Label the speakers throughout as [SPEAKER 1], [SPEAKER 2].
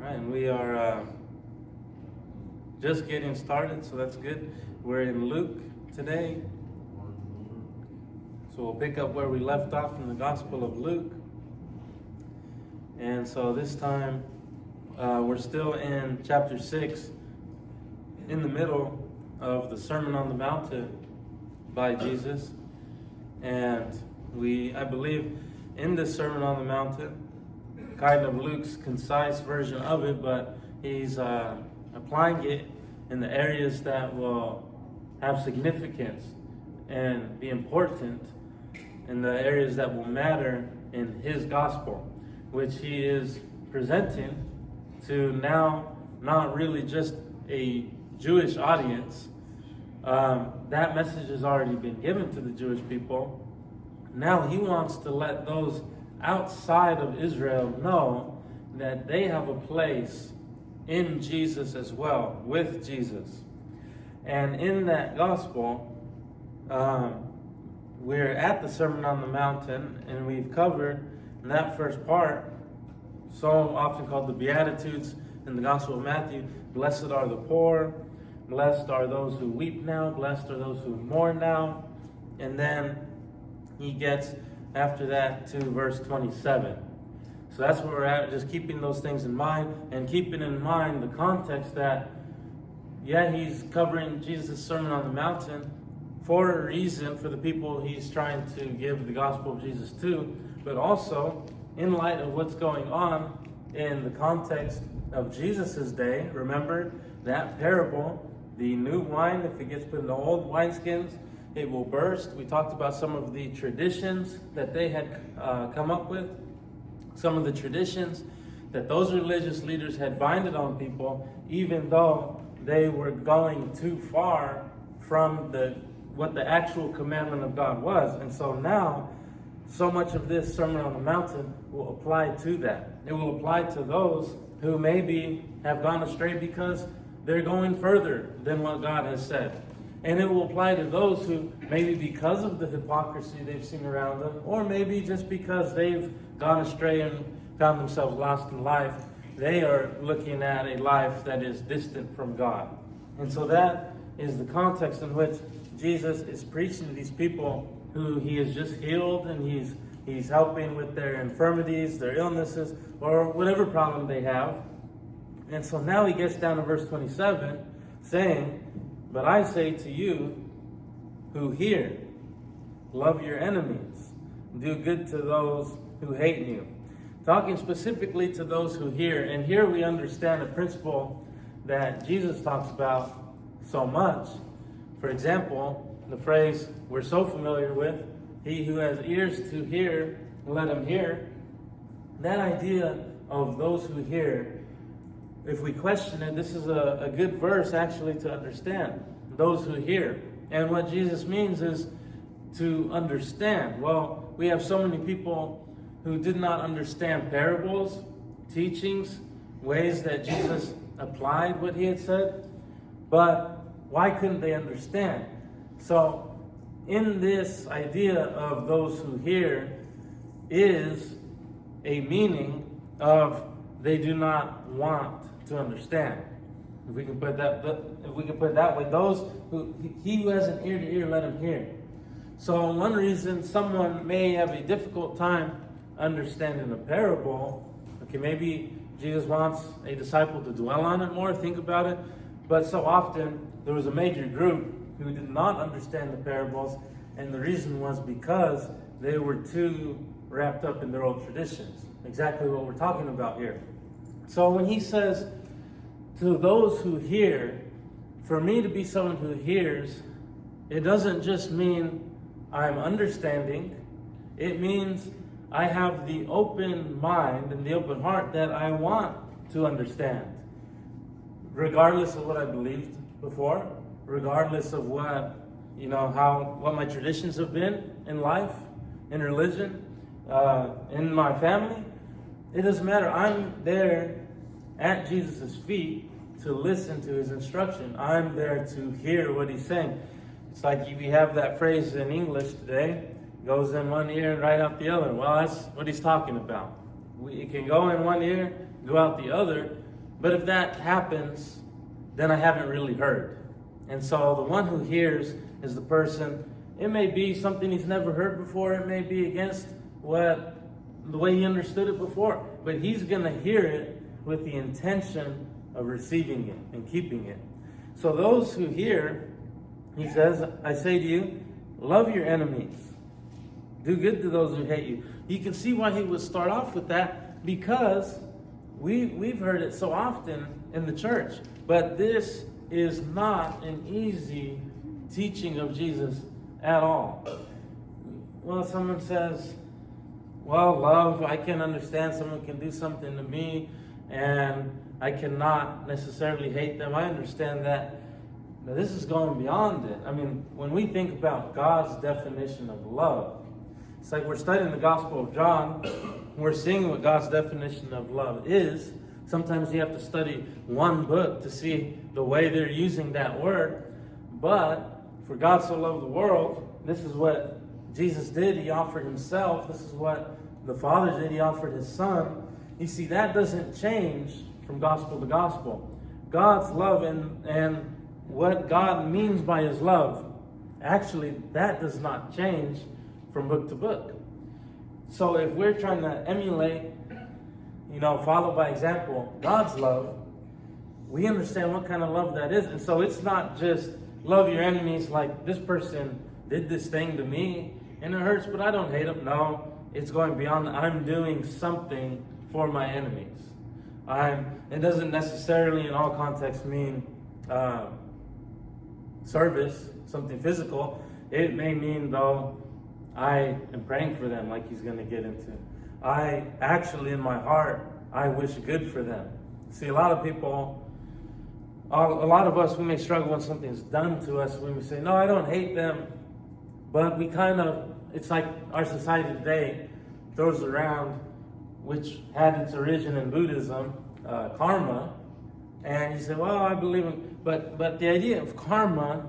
[SPEAKER 1] Right, and we are just getting started, so that's good. We're in Luke today. So we'll pick up where we left off in the Gospel of Luke. And so this time, we're still in chapter 6, in the middle of the Sermon on the Mountain by Jesus. And I believe, in this Sermon on the Mountain, kind of Luke's concise version of it, but he's applying it in the areas that will have significance and be important, in the areas that will matter in his gospel, which he is presenting to now not really just a Jewish audience. That message has already been given to the Jewish people. Now he wants to let those outside of Israel know that they have a place in Jesus as well, with Jesus. And in that gospel, we're at the Sermon on the Mountain, and we've covered in that first part, so often called the Beatitudes in the Gospel of Matthew. Blessed are the poor, blessed are those who weep now, blessed are those who mourn now. And then he gets after that to verse 27. So that's where we're at, just keeping those things in mind, and keeping in mind the context that, he's covering Jesus' Sermon on the Mountain for a reason, for the people he's trying to give the gospel of Jesus to, but also in light of what's going on in the context of Jesus' day. Remember that parable, the new wine, if it gets put in the old wineskins, it will burst. We talked about some of the traditions that they had come up with, some of the traditions that those religious leaders had binded on people, even though they were going too far from what the actual commandment of God was. And so now, so much of this Sermon on the Mountain will apply to that. It will apply to those who maybe have gone astray because they're going further than what God has said. And it will apply to those who, maybe because of the hypocrisy they've seen around them, or maybe just because they've gone astray and found themselves lost in life, they are looking at a life that is distant from God. And so that is the context in which Jesus is preaching to these people who he has just healed, and he's helping with their infirmities, their illnesses, or whatever problem they have. And so now he gets down to verse 27, saying, "But I say to you who hear, love your enemies, do good to those who hate you." Talking specifically to those who hear. And here we understand a principle that Jesus talks about so much. For example, the phrase we're so familiar with, "He who has ears to hear, let him hear." That idea of those who hear, if we question it, this is a good verse actually to understand. Those who hear. And what Jesus means is to understand. Well, we have so many people who did not understand parables, teachings, ways that Jesus applied what he had said. But why couldn't they understand? So in this idea of those who hear is a meaning of they do not want to understand. If we can put it that way, those he who has an ear to ear, let him hear. So one reason someone may have a difficult time understanding a parable, okay, maybe Jesus wants a disciple to dwell on it more, think about it, but so often there was a major group who did not understand the parables, and the reason was because they were too wrapped up in their old traditions. Exactly what we're talking about here. So when he says, to those who hear, for me to be someone who hears, it doesn't just mean I'm understanding. It means I have the open mind and the open heart that I want to understand. Regardless of what I believed before, regardless of what my traditions have been in life, in religion, in my family, it doesn't matter. I'm there at Jesus' feet to listen to his instruction. I'm there to hear what he's saying. It's like we have that phrase in English today, goes in one ear and right out the other. Well, that's what he's talking about. It can go in one ear, go out the other, But if that happens, then I haven't really heard. And so the one who hears is the person. It may be something he's never heard before. It may be against the way he understood it before. But he's going to hear it with the intention of receiving it and keeping it. So those who hear, he says, I say to you, love your enemies. Do good to those who hate you. You can see why he would start off with that, because we've heard it so often in the church. But this is not an easy teaching of Jesus at all. Well, someone says, well, love, I can understand someone can do something to me and I cannot necessarily hate them. I understand that. But this is going beyond it. I mean, when we think about God's definition of love, it's like we're studying the Gospel of John. We're seeing what God's definition of love is. Sometimes you have to study one book to see the way they're using that word. But for God so loved the world, this is what Jesus did. He offered himself. This is what the Father did. He offered his Son. You see, that doesn't change from gospel to gospel. God's love and what God means by his love, actually, that does not change from book to book. So if we're trying to emulate, follow by example, God's love, we understand what kind of love that is. And so it's not just love your enemies like this person did this thing to me and it hurts, but I don't hate them. No, it's going beyond that. I'm doing something for my enemies. It doesn't necessarily in all contexts mean service, something physical. It may mean, though, I am praying for them, like he's going to get into. I actually, in my heart, I wish good for them. See, a lot of us, we may struggle when something's done to us. We may say, no, I don't hate them. But it's like our society today throws around, which had its origin in Buddhism, karma. And you say, well, I believe in, but the idea of karma,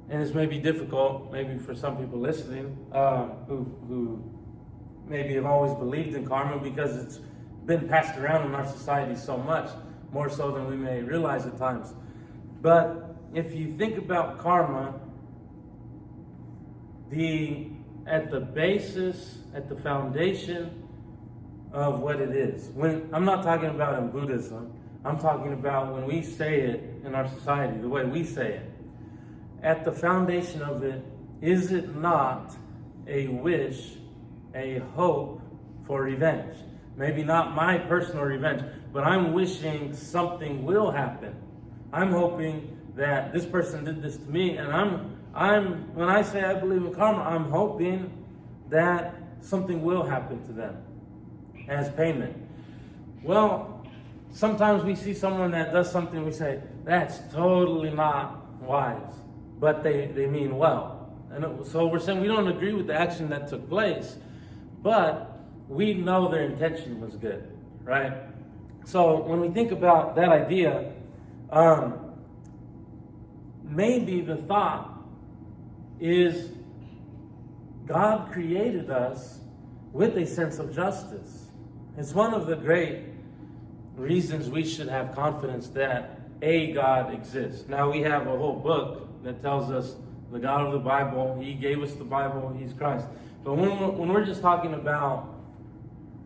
[SPEAKER 1] and this may be difficult, maybe for some people listening, who maybe have always believed in karma because it's been passed around in our society so much, more so than we may realize at times. But if you think about karma, at the basis, at the foundation of what it is. I'm not talking about in Buddhism, I'm talking about when we say it in our society, the way we say it. At the foundation of it, is it not a wish, a hope for revenge? Maybe not my personal revenge, but I'm wishing something will happen. I'm hoping that this person did this to me, and when I say I believe in karma, I'm hoping that something will happen to them as payment. Well, sometimes we see someone that does something, we say, that's totally not wise, but they mean well. And so we're saying we don't agree with the action that took place, but we know their intention was good, right? So when we think about that idea, maybe the thought is God created us with a sense of justice. It's one of the great reasons we should have confidence that a God exists. Now we have a whole book that tells us the God of the Bible, he gave us the Bible, he's Christ. But when we're just talking about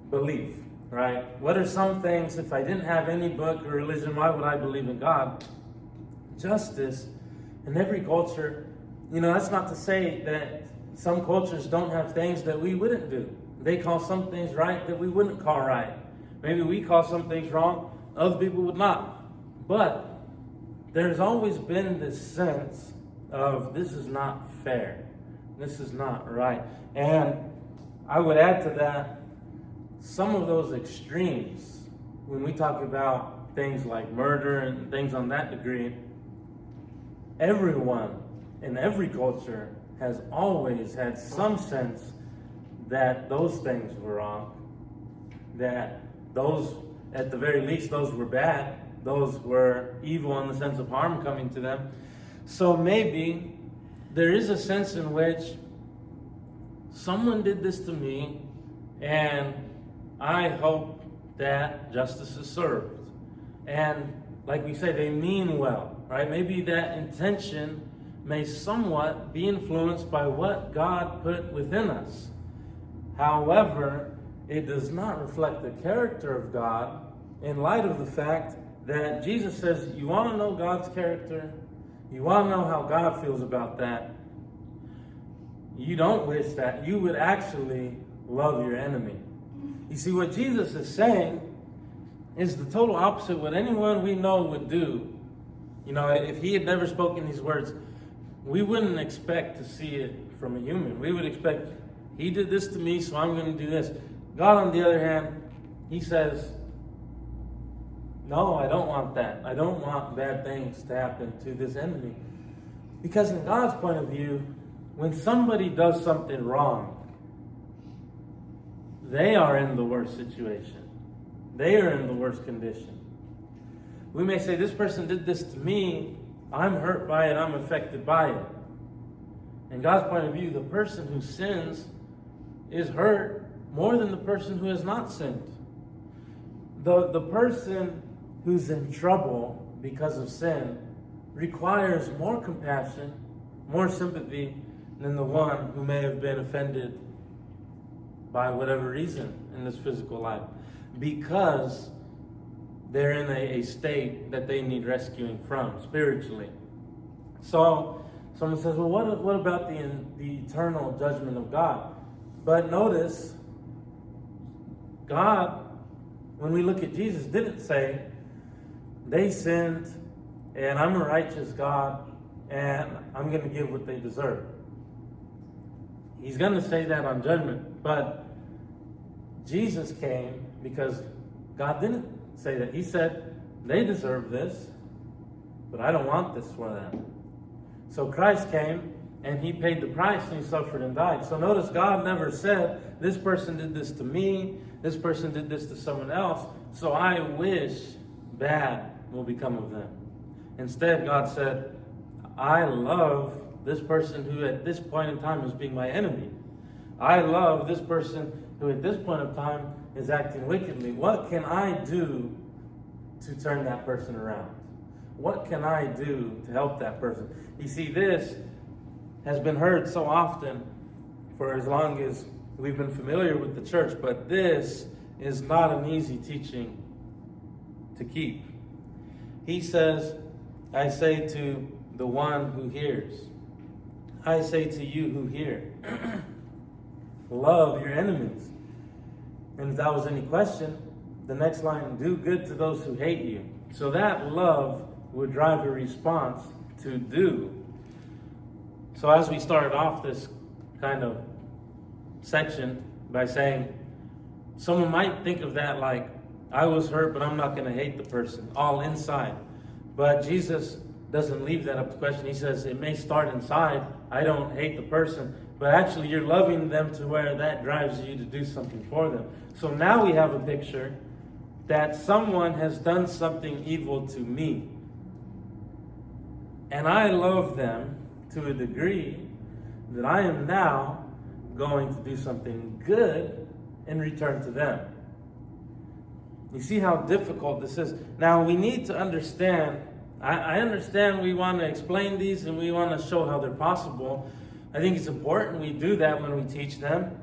[SPEAKER 1] belief, right? What are some things, if I didn't have any book or religion, why would I believe in God? Justice in every culture. That's not to say that some cultures don't have things that we wouldn't do. They call some things right that we wouldn't call right. Maybe we call some things wrong, other people would not. But there's always been this sense of this is not fair. This is not right. And I would add to that, some of those extremes, when we talk about things like murder and things on that degree, everyone in every culture has always had some sense that those things were wrong, that those, at the very least, those were bad, those were evil in the sense of harm coming to them. So maybe there is a sense in which someone did this to me, and I hope that justice is served. And like we say, they mean well, right? Maybe that intention may somewhat be influenced by what God put within us. However, it does not reflect the character of God in light of the fact that Jesus says, you want to know God's character? You want to know how God feels about that? You don't wish that. You would actually love your enemy. You see, what Jesus is saying is the total opposite of what anyone we know would do. You know, if he had never spoken these words, we wouldn't expect to see it from a human. We would expect, he did this to me, so I'm going to do this. God, on the other hand, he says, no, I don't want that. I don't want bad things to happen to this enemy. Because in God's point of view, when somebody does something wrong, they are in the worst situation. They are in the worst condition. We may say, this person did this to me, I'm hurt by it, I'm affected by it. In God's point of view, the person who sins is hurt more than the person who has not sinned. The person who's in trouble because of sin requires more compassion, more sympathy than the one who may have been offended by whatever reason in this physical life, because they're in a state that they need rescuing from spiritually. So someone says, well, what about the eternal judgment of God? But notice, God, when we look at Jesus, didn't say, they sinned, and I'm a righteous God, and I'm going to give what they deserve. He's going to say that on judgment, but Jesus came because God didn't say that. He said, they deserve this, but I don't want this for them. So Christ came, and he paid the price, and he suffered and died. So notice, God never said, this person did this to me, this person did this to someone else, so I wish bad will become of them. Instead, God said, I love this person who at this point in time is being my enemy. I love this person who at this point of time is acting wickedly. What can I do to turn that person around? What can I do to help that person? You see, this has been heard so often for as long as we've been familiar with the church, but this is not an easy teaching to keep. He says, I say to the one who hears, I say to you who hear, love your enemies. And if that was any question, the next line, do good to those who hate you. So that love would drive a response to do. So as we started off this kind of section by saying, someone might think of that like, I was hurt, but I'm not going to hate the person, all inside. But Jesus doesn't leave that up to question. He says it may start inside. I don't hate the person, but actually you're loving them to where that drives you to do something for them. So now we have a picture that someone has done something evil to me. And I love them to a degree that I am now going to do something good in return to them. You see how difficult this is. Now we need to understand, I understand we want to explain these and we want to show how they're possible. I think it's important we do that when we teach them.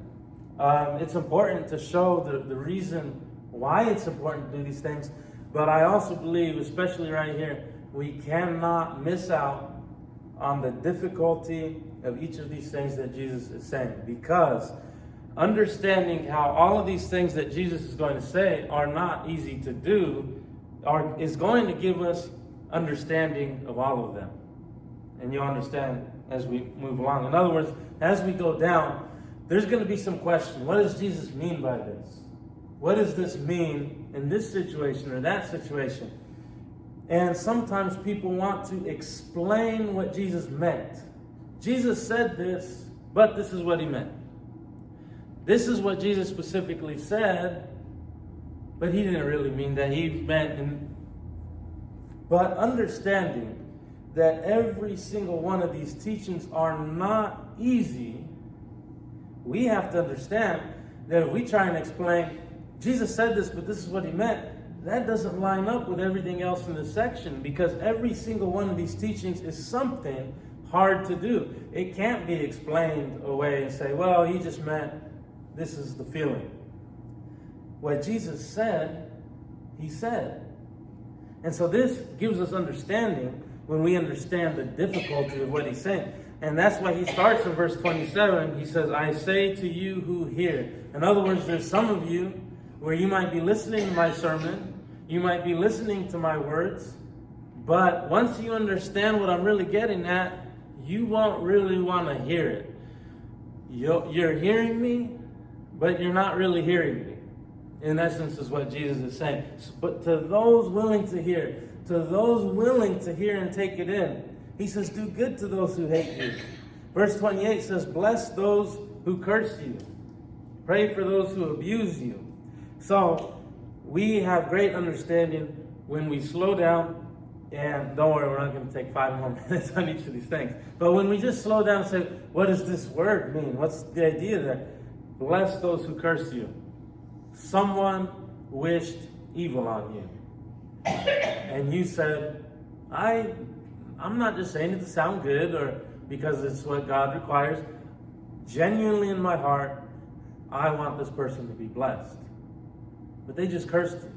[SPEAKER 1] It's important to show the reason why it's important to do these things. But I also believe, especially right here, we cannot miss out on the difficulty of each of these things that Jesus is saying. Because understanding how all of these things that Jesus is going to say are not easy to do is going to give us understanding of all of them. And you'll understand as we move along. In other words, as we go down, there's going to be some question. What does Jesus mean by this? What does this mean in this situation or that situation? And sometimes people want to explain what Jesus meant. Jesus said this, but this is what he meant. This is what Jesus specifically said, but he didn't really mean that. He meant, but understanding that every single one of these teachings are not easy, we have to understand that if we try and explain, Jesus said this, but this is what he meant, that doesn't line up with everything else in this section, because every single one of these teachings is something hard to do. It can't be explained away and say, well, he just meant this is the feeling. What Jesus said, he said. And so this gives us understanding when we understand the difficulty of what he's saying. And that's why he starts in verse 27. He says, I say to you who hear. In other words, there's some of you where you might be listening to my sermon, you might be listening to my words, but once you understand what I'm really getting at, you won't really want to hear it. You're hearing me, but you're not really hearing me. In essence is what Jesus is saying. But to those willing to hear, and take it in, he says, do good to those who hate you. Verse 28 says, bless those who curse you. Pray for those who abuse you. So we have great understanding when we slow down, and don't worry, we're not going to take 5 more minutes on each of these things. But when we just slow down and say, what does this word mean? What's the idea there? Bless those who curse you. Someone wished evil on you. And you said, I'm not just saying it to sound good or because it's what God requires. Genuinely in my heart, I want this person to be blessed. But they just cursed you.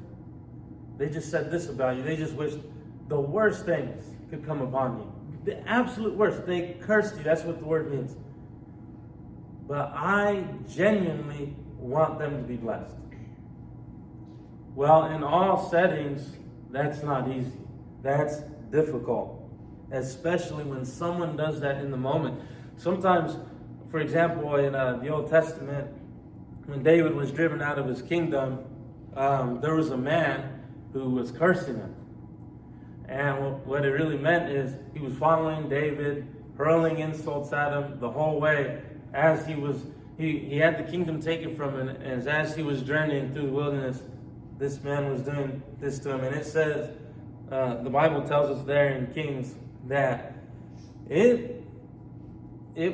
[SPEAKER 1] They just said this about you. They just wished the worst things could come upon you. The absolute worst. They cursed you. That's what the word means. But I genuinely want them to be blessed. Well, in all settings, that's not easy. That's difficult. Especially when someone does that in the moment. Sometimes, for example, in the Old Testament, when David was driven out of his kingdom, there was a man who was cursing him. And what it really meant is he was following David, hurling insults at him the whole way as he had the kingdom taken from him. And as he was journeying through the wilderness, this man was doing this to him. And it says, the Bible tells us there in Kings that it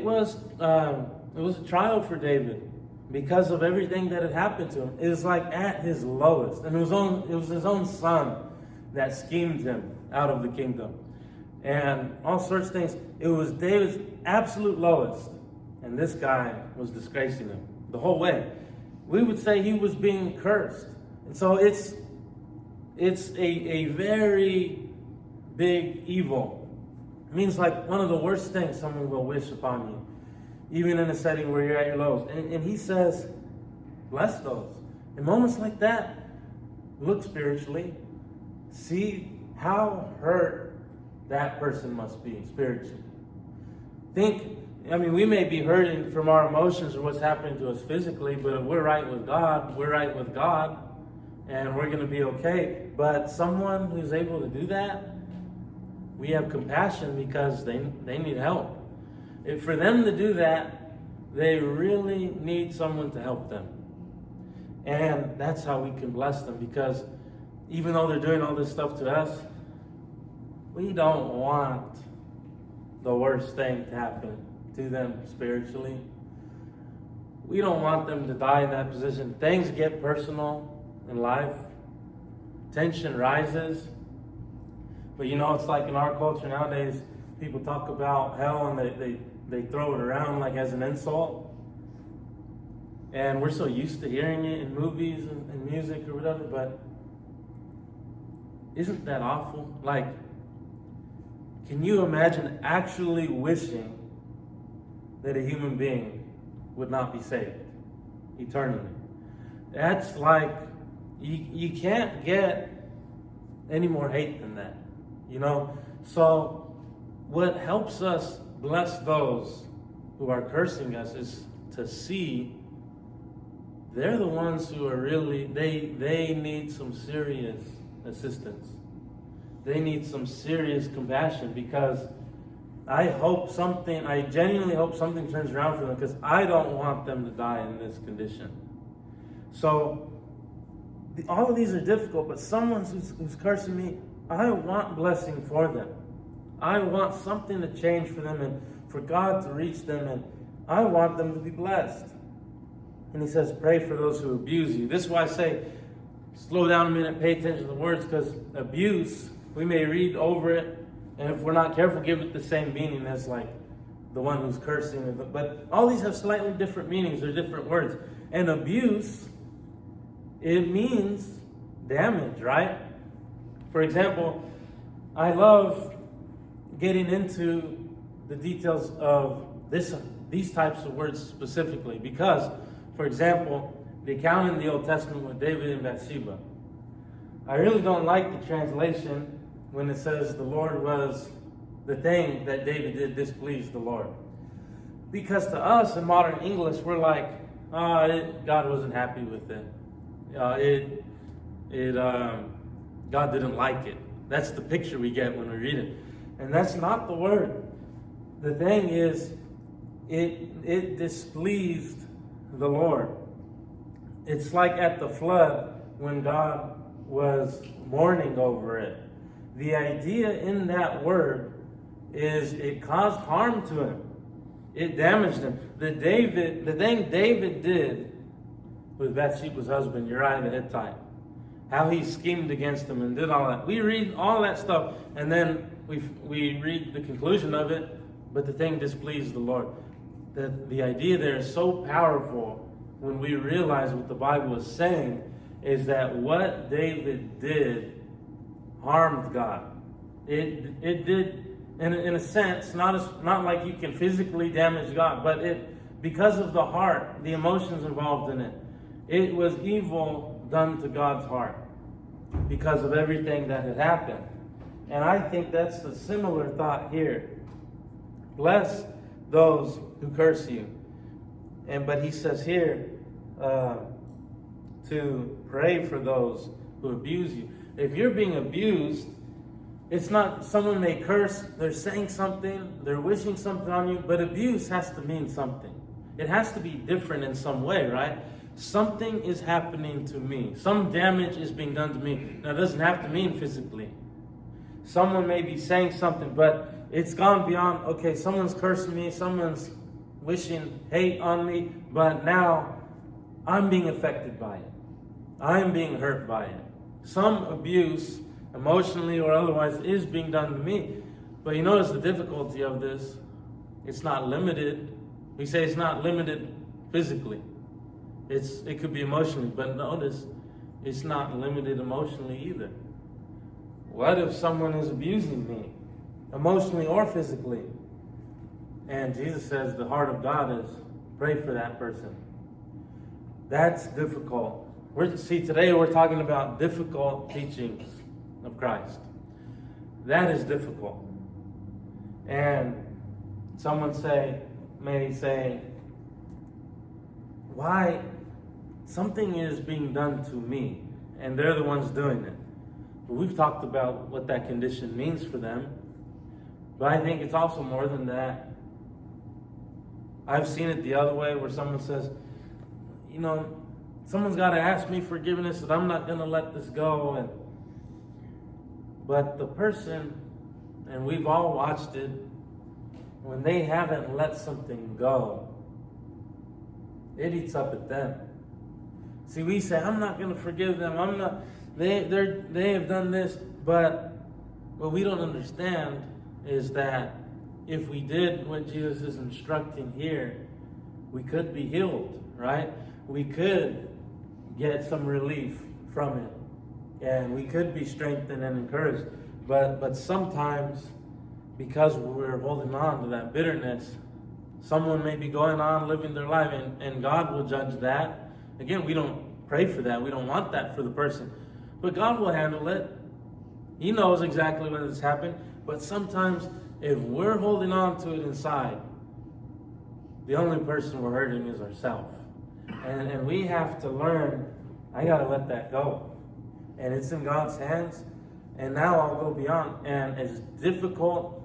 [SPEAKER 1] was a trial for David because of everything that had happened to him. It was like at his lowest. And it was his own son that schemed him out of the kingdom. And all sorts of things. It was David's absolute lowest. And this guy was disgracing him the whole way. We would say he was being cursed. And so it's a very big evil. It means like one of the worst things someone will wish upon you, even in a setting where you're at your lowest. And he says, bless those. In moments like that, look spiritually. See how hurt that person must be spiritually. We may be hurting from our emotions or what's happening to us physically, but if we're right with God, we're right with God, and we're going to be okay. But someone who's able to do that, we have compassion because they need help. If for them to do that, they really need someone to help them. And that's how we can bless them, because even though they're doing all this stuff to us, we don't want the worst thing to happen to them spiritually. We don't want them to die in that position. Things get personal in life. Tension rises. But it's like in our culture nowadays, people talk about hell and they throw it around like as an insult. And we're so used to hearing it in movies and music or whatever, but isn't that awful? Like, can you imagine actually wishing that a human being would not be saved eternally? That's like, you can't get any more hate than that, So what helps us bless those who are cursing us is to see they're the ones who are really, they need some serious assistance. They need some serious compassion, because I genuinely hope something turns around for them, because I don't want them to die in this condition. So all of these are difficult, but someone who's cursing me, I want blessing for them. I want something to change for them and for God to reach them, and I want them to be blessed. And he says, pray for those who abuse you. This is why I say, slow down a minute, pay attention to the words, because abuse, we may read over it, and if we're not careful, give it the same meaning as like the one who's cursing. But all these have slightly different meanings or different words. And abuse, it means damage, right? For example, I love getting into the details of these types of words specifically because, for example, the account in the Old Testament with David and Bathsheba. I really don't like the translation when it says the Lord was the thing that David did displeased the Lord. Because to us in modern English, we're like, God wasn't happy with it. God didn't like it. That's the picture we get when we read it. And that's not the word. The thing is, it displeased the Lord. It's like at the flood when God was mourning over it. The idea in that word is it caused harm to him. It damaged him. The thing David did with Bathsheba's husband, Uriah the Hittite, how he schemed against him and did all that. We read all that stuff, and then we read the conclusion of it, but the thing displeased the Lord. The idea there is so powerful when we realize what the Bible is saying is that what David did harmed God. It did, in a sense, not like you can physically damage God, but because of the heart, the emotions involved in it, it was evil done to God's heart because of everything that had happened. And I think that's a similar thought here. Bless those who curse you. But he says here to pray for those who abuse you. If you're being abused, it's not someone may curse, they're saying something, they're wishing something on you, but abuse has to mean something. It has to be different in some way, right? Something is happening to me. Some damage is being done to me. Now, it doesn't have to mean physically. Someone may be saying something, but it's gone beyond, okay, someone's cursing me, someone's wishing hate on me, but now I'm being affected by it. I'm being hurt by it. Some abuse, emotionally or otherwise, is being done to me. But you notice the difficulty of this. It's not limited. We say it's not limited physically. It could be emotionally, but notice it's not limited emotionally either. What if someone is abusing me, emotionally or physically? And Jesus says the heart of God is pray for that person. That's difficult. Today we're talking about difficult teachings of Christ. That is difficult. And someone may say, why something is being done to me, and they're the ones doing it. But we've talked about what that condition means for them. But I think it's also more than that. I've seen it the other way where someone says, someone's got to ask me forgiveness and I'm not going to let this go. But the person, and we've all watched it, when they haven't let something go, it eats up at them. See, we say, I'm not going to forgive them. They have done this. But what we don't understand is that if we did what Jesus is instructing here, we could be healed, right? We could get some relief from it. And we could be strengthened and encouraged. But sometimes, because we're holding on to that bitterness, someone may be going on living their life, and God will judge that. Again, we don't pray for that. We don't want that for the person. But God will handle it. He knows exactly when it's happened. But sometimes, if we're holding on to it inside, the only person we're hurting is ourselves. And we have to learn, I got to let that go. And it's in God's hands. And now I'll go beyond. And it's difficult.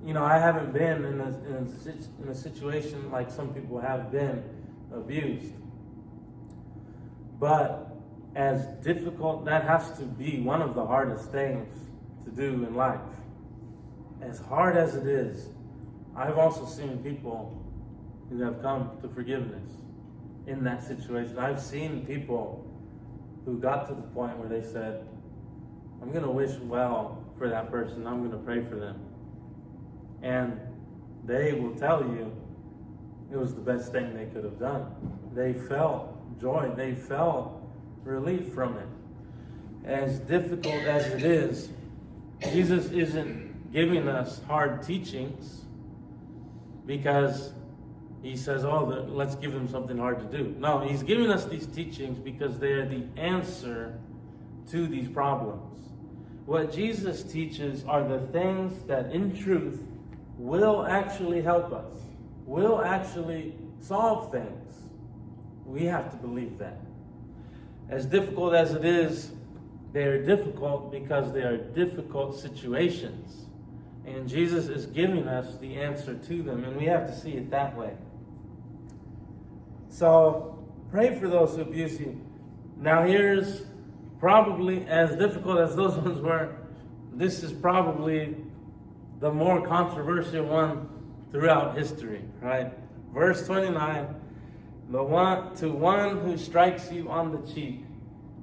[SPEAKER 1] I haven't been in a situation like some people have been abused. But as difficult, that has to be one of the hardest things to do in life. As hard as it is, I've also seen people who have come to forgiveness in that situation. I've seen people who got to the point where they said, I'm going to wish well for that person. I'm going to pray for them. And they will tell you it was the best thing they could have done. They felt joy. They felt relief from it. As difficult as it is, Jesus isn't giving us hard teachings because he says, let's give them something hard to do. No, he's giving us these teachings because they are the answer to these problems. What Jesus teaches are the things that in truth will actually help us, will actually solve things. We have to believe that. As difficult as it is, they are difficult because they are difficult situations. And Jesus is giving us the answer to them, and we have to see it that way. So, pray for those who abuse you. Now here's probably, as difficult as those ones were, this is probably the more controversial one throughout history, right? Verse 29, to one who strikes you on the cheek,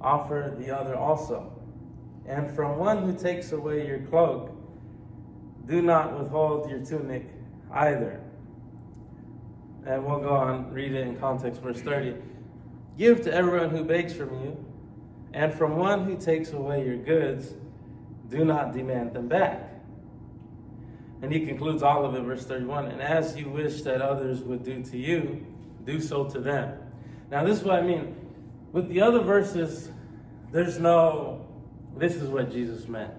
[SPEAKER 1] offer the other also. And from one who takes away your cloak, do not withhold your tunic either. And we'll go on, read it in context, verse 30. Give to everyone who begs from you, and from one who takes away your goods, do not demand them back. And he concludes all of it, verse 31. And as you wish that others would do to you, do so to them. Now this is what I mean. With the other verses, this is what Jesus meant.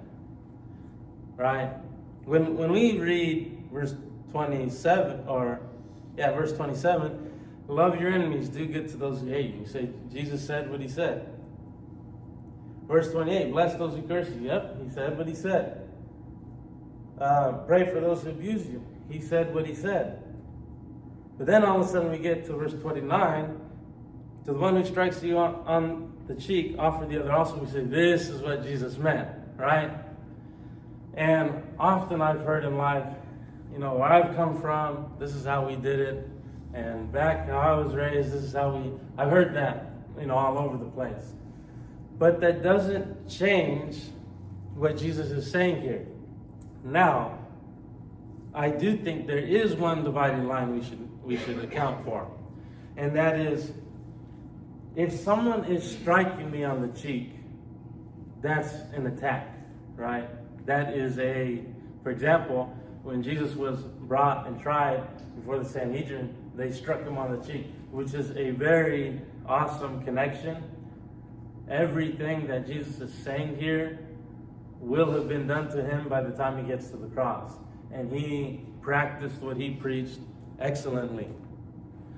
[SPEAKER 1] Right? When we read verse 27, verse 27, love your enemies, do good to those who hate you. You say, Jesus said what he said. Verse 28, bless those who curse you. Yep, he said what he said. Pray for those who abuse you. He said what he said. But then all of a sudden we get to verse 29, to the one who strikes you on the cheek, offer the other also. We say, this is what Jesus meant, right? And often I've heard in life, where I've come from, this is how we did it. And back how I was raised, this is how I've heard that, all over the place. But that doesn't change what Jesus is saying here. Now, I do think there is one dividing line we should account for. And that is, if someone is striking me on the cheek, that's an attack, right? That is for example, when Jesus was brought and tried before the Sanhedrin, they struck him on the cheek, which is a very awesome connection. Everything that Jesus is saying here will have been done to him by the time he gets to the cross. And he practiced what he preached excellently.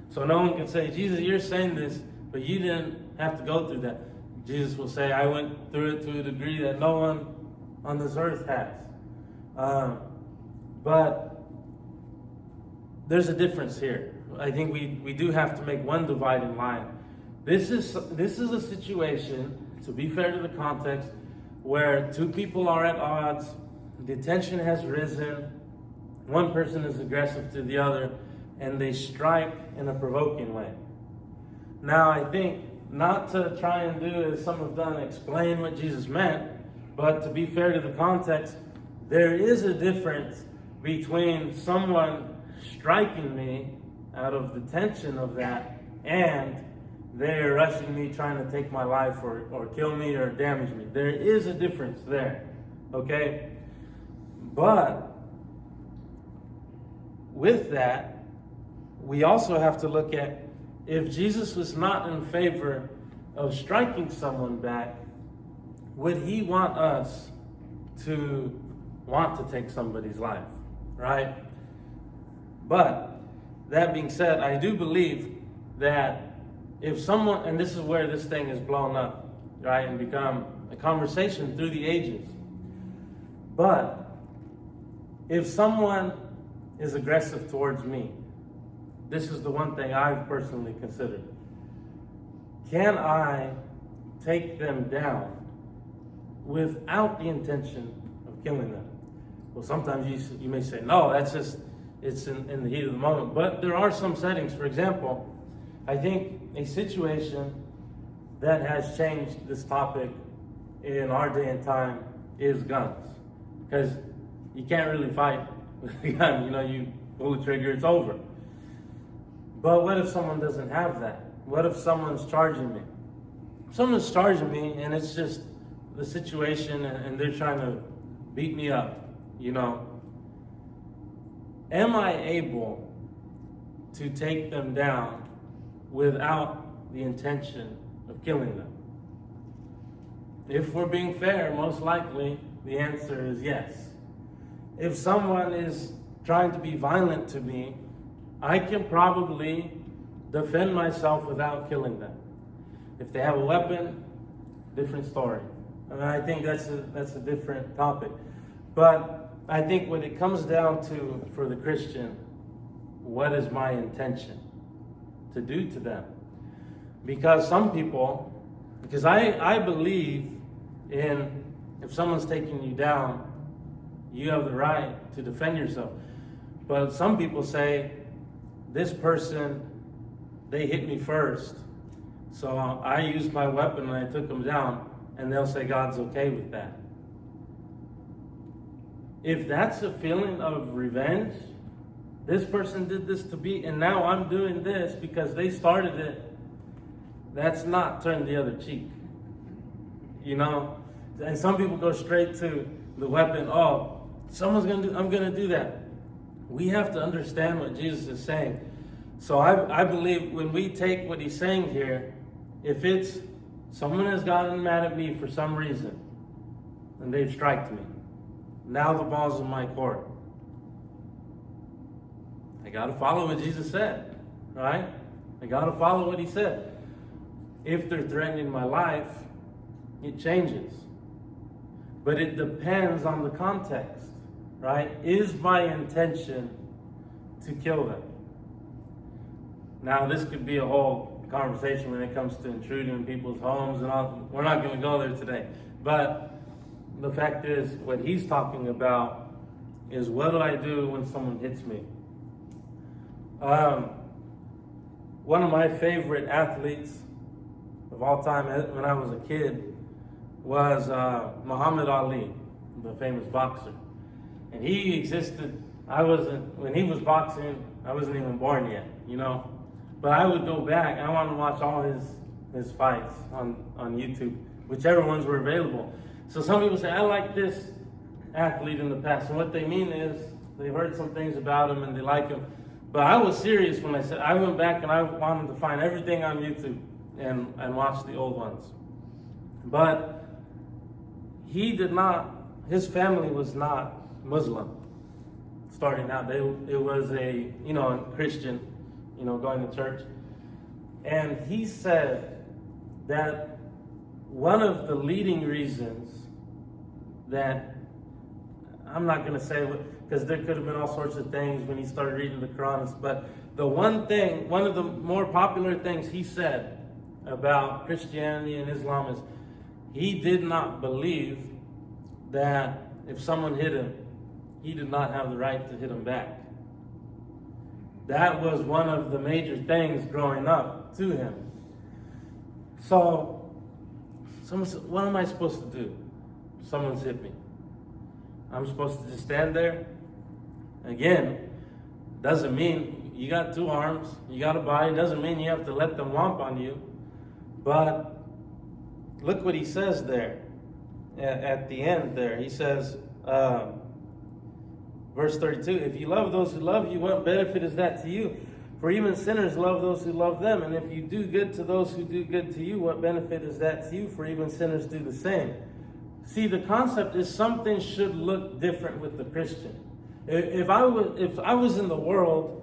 [SPEAKER 1] So no one can say, Jesus, you're saying this, but you didn't have to go through that. Jesus will say, I went through it to a degree that no one on this earth has. But there's a difference here. I think we do have to make one dividing line. This is a situation, to be fair to the context, where two people are at odds, the tension has risen, one person is aggressive to the other, and they strike in a provoking way. Now, I think not to try and do, as some have done, explain what Jesus meant, but to be fair to the context, there is a difference between someone striking me out of the tension of that and they're rushing me, trying to take my life or kill me or damage me. There is a difference there, okay? But with that, we also have to look at, if Jesus was not in favor of striking someone back, would he want us to want to take somebody's life, right? But that being said, I do believe that if someone, and this is where this thing is blown up, right, and become a conversation through the ages. But if someone is aggressive towards me, this is the one thing I've personally considered. Can I take them down without the intention of killing them? Well, sometimes you may say, no, that's just, it's in the heat of the moment. But there are some settings. For example, I think a situation that has changed this topic in our day and time is guns. Because you can't really fight with a gun. You pull the trigger, it's over. But what if someone doesn't have that? What if someone's charging me? If someone's charging me and it's just the situation and they're trying to beat me up, am I able to take them down without the intention of killing them? If we're being fair, most likely the answer is yes. If someone is trying to be violent to me, I can probably defend myself without killing them. If they have a weapon, different story. I think that's a different topic. But I think when it comes down to, for the Christian, what is my intention to do to them? Because I believe in, if someone's taking you down, you have the right to defend yourself. But some people say, this person, they hit me first, so I used my weapon and I took them down, and they'll say God's okay with that. If that's a feeling of revenge, this person did this to me, and now I'm doing this because they started it, that's not turn the other cheek. And some people go straight to the weapon. Oh, I'm gonna do that. We have to understand what Jesus is saying. So I believe when we take what he's saying here, if it's someone has gotten mad at me for some reason, and they've striked me, now the ball's in my court. I gotta follow what Jesus said, right? I gotta follow what he said. If they're threatening my life, it changes. But it depends on the context, right? Is my intention to kill them? Now, this could be a whole conversation when it comes to intruding in people's homes and all. We're not going to go there today. But the fact is, what he's talking about is, what do I do when someone hits me? One of my favorite athletes of all time when I was a kid was Muhammad Ali, the famous boxer. And he existed, when he was boxing, I wasn't even born yet, But I would go back, I want to watch all his fights on YouTube, whichever ones were available. So some people say, I like this athlete in the past. And what they mean is, they've heard some things about him and they like him. But I was serious when I said, I went back and I wanted to find everything on YouTube and watch the old ones. But his family was not Muslim starting out. It was a Christian, going to church. And he said that one of the leading reasons that, I'm not going to say, because there could have been all sorts of things when he started reading the Quran, but one of the more popular things he said about Christianity and Islam is, he did not believe that if someone hit him, he did not have the right to hit him back. That was one of the major things growing up to him. So, someone said, what am I supposed to do if someone's hit me? I'm supposed to just stand there? Again, doesn't mean you got two arms, you got a body, doesn't mean you have to let them whomp on you. But look what he says there at the end there. He says, verse 32, if you love those who love you, what benefit is that to you? For even sinners love those who love them. And if you do good to those who do good to you, what benefit is that to you? For even sinners do the same. See, the concept is something should look different with the Christian. If I was in the world,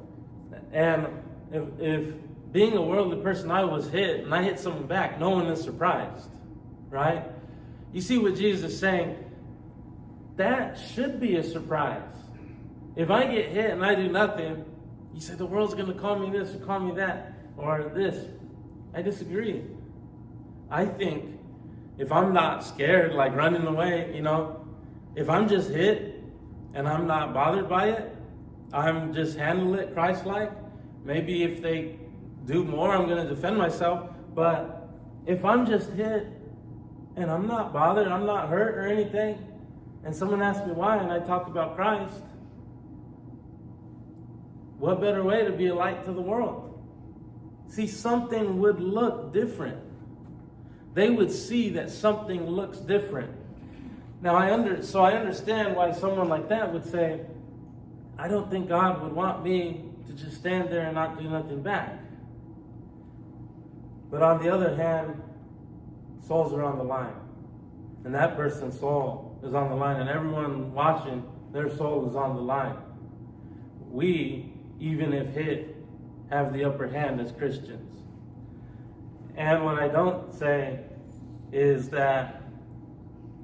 [SPEAKER 1] and if being a worldly person, I was hit and I hit someone back, no one is surprised, right? You see what Jesus is saying? That should be a surprise. If I get hit and I do nothing, you say the world's going to call me this or call me that or this. I disagree. I think if I'm not scared, like running away, if I'm just hit and I'm not bothered by it, I'm just handle it Christ-like. Maybe if they do more, I'm going to defend myself. But if I'm just hit and I'm not bothered, I'm not hurt or anything, and someone asks me why and I talk about Christ, what better way to be a light to the world? See, something would look different. They would see that something looks different. Now, I understand why someone like that would say, I don't think God would want me to just stand there and not do nothing back. But on the other hand, souls are on the line. And that person's soul is on the line. And everyone watching, their soul is on the line. We, even if hit, have the upper hand as Christians. And what I don't say is that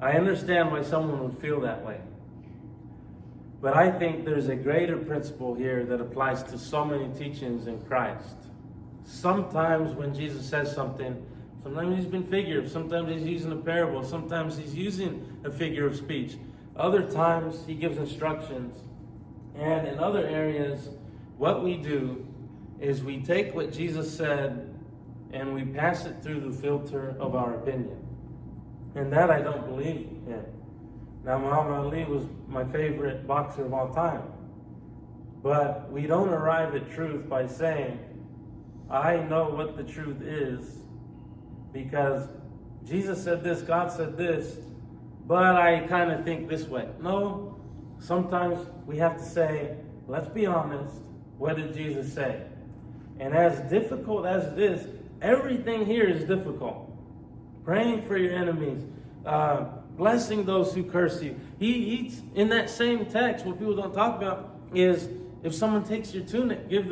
[SPEAKER 1] I understand why someone would feel that way. But I think there's a greater principle here that applies to so many teachings in Christ. Sometimes when Jesus says something, sometimes he's been figurative, sometimes he's using a parable, sometimes he's using a figure of speech. Other times he gives instructions. And in other areas, what we do is we take what Jesus said and we pass it through the filter of our opinion. And that I don't believe in. Now, Muhammad Ali was my favorite boxer of all time. But we don't arrive at truth by saying, I know what the truth is because Jesus said this, God said this, but I kind of think this way. No, sometimes we have to say, let's be honest, what did Jesus say? And as difficult as it is, everything here is difficult. Praying for your enemies, blessing those who curse you. He's in that same text, what people don't talk about is if someone takes your tunic, give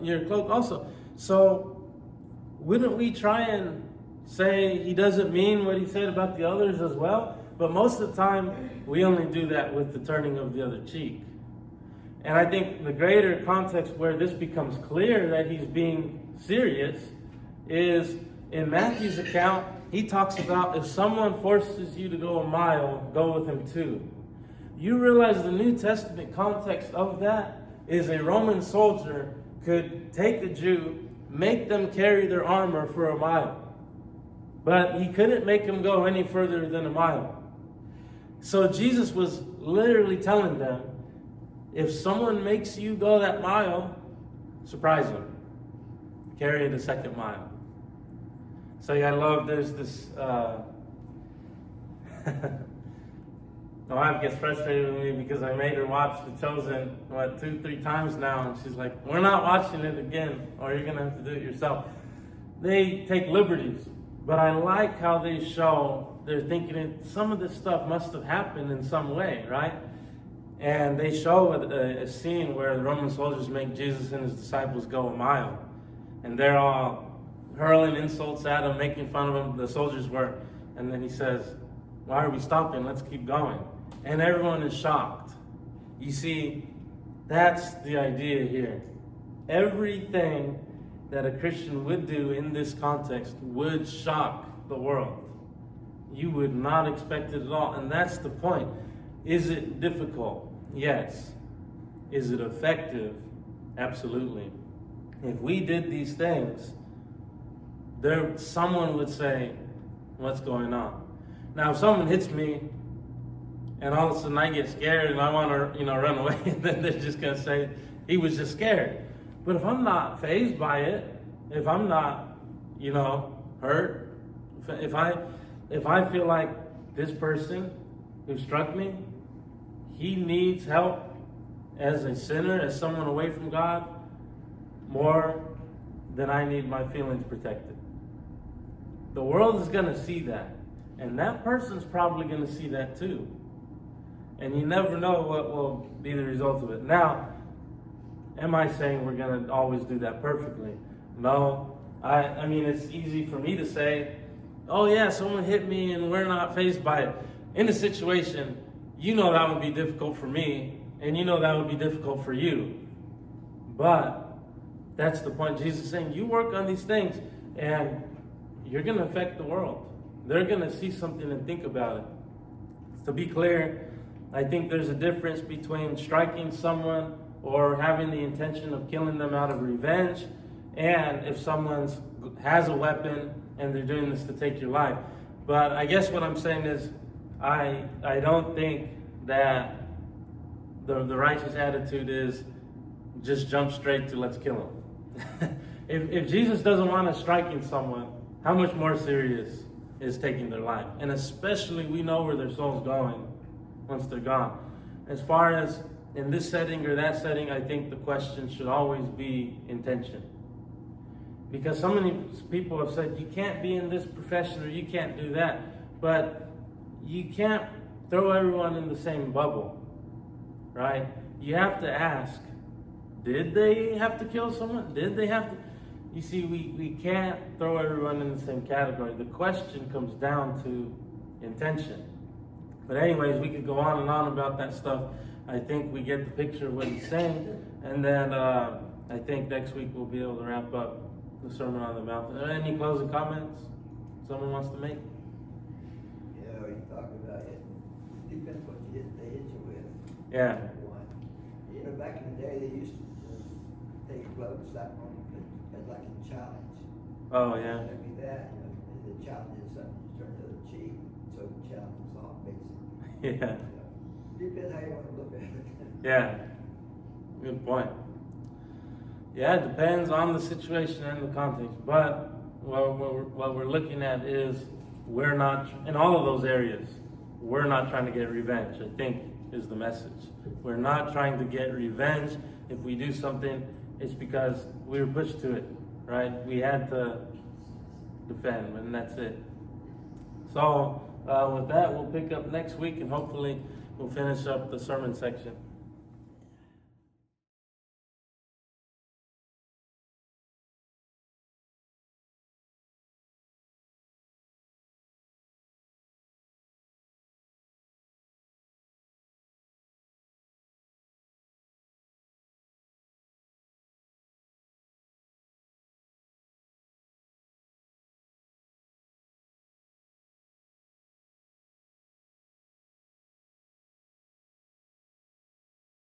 [SPEAKER 1] your cloak also. So wouldn't we try and say he doesn't mean what he said about the others as well? But most of the time, we only do that with the turning of the other cheek. And I think the greater context where this becomes clear that he's being serious is in Matthew's account. He talks about if someone forces you to go a mile, go with him 2. You realize the New Testament context of that is a Roman soldier could take a Jew, make them carry their armor for a mile. But he couldn't make them go any further than a mile. So Jesus was literally telling them, if someone makes you go that mile, surprise them. Carry it a second mile. So I love, there's this, my wife gets frustrated with me because I made her watch The Chosen, 2-3 times now, and she's like, we're not watching it again, or you're gonna have to do it yourself. They take liberties, but I like how they show, they're thinking some of this stuff must have happened in some way, right? And they show a scene where the Roman soldiers make Jesus and his disciples go a mile, and they're all hurling insults at him, making fun of him, the soldiers were, and then he says, why are we stopping? Let's keep going. And everyone is shocked. You see, that's the idea here. Everything that a Christian would do in this context would shock the world. You would not expect it at all. And that's the point. Is it difficult? Yes. Is it effective? Absolutely. If we did these things, someone would say, what's going on? Now, if someone hits me and all of a sudden I get scared and I want to, run away, then they're just going to say, he was just scared. But if I'm not fazed by it, if I'm not, hurt, if I feel like this person who struck me, he needs help as a sinner, as someone away from God, more than I need my feelings protected. The world is going to see that. And that person's probably going to see that too. And you never know what will be the result of it. Now, am I saying we're going to always do that perfectly? No. I mean, it's easy for me to say, oh yeah, someone hit me and we're not fazed by it. In a situation, that would be difficult for me, and that would be difficult for you. But that's the point. Jesus is saying, you work on these things, and you're going to affect the world. They're going to see something and think about it. To be clear, I think there's a difference between striking someone or having the intention of killing them out of revenge, and if someone has a weapon and they're doing this to take your life. But I guess what I'm saying is, I don't think that the righteous attitude is just jump straight to let's kill him. If Jesus doesn't want us striking someone, how much more serious is taking their life? And especially we know where their soul's going once they're gone. As far as in this setting or that setting, I think the question should always be intention. Because so many people have said, you can't be in this profession or you can't do that. But you can't throw everyone in the same bubble, right? You have to ask, did they have to kill someone? Did they have to? You see, we can't throw everyone in the same category. The question comes down to intention. But anyways, we could go on and on about that stuff. I think we get the picture of what he's saying. And then I think next week we'll be able to wrap up the Sermon on the Mount. Are there any closing comments someone wants to make?
[SPEAKER 2] You know, you talk about it. Depends what they hit you with.
[SPEAKER 1] Yeah.
[SPEAKER 2] You know, back in the day, they used to take a glove and slap on them as like a challenge.
[SPEAKER 1] Oh, yeah.
[SPEAKER 2] Maybe that, you know, the challenge is something you turn the other cheek, so the challenge is off, basically.
[SPEAKER 1] Yeah.
[SPEAKER 2] Depends how you want to look at it.
[SPEAKER 1] Yeah. Good point. Yeah, it depends on the situation and the context. But what we're looking at is we're not, in all of those areas, we're not trying to get revenge, I think is the message. We're not trying to get revenge. If we do something, it's because we were pushed to it, right? We had to defend, and that's it. So with that, we'll pick up next week, and hopefully we'll finish up the sermon section.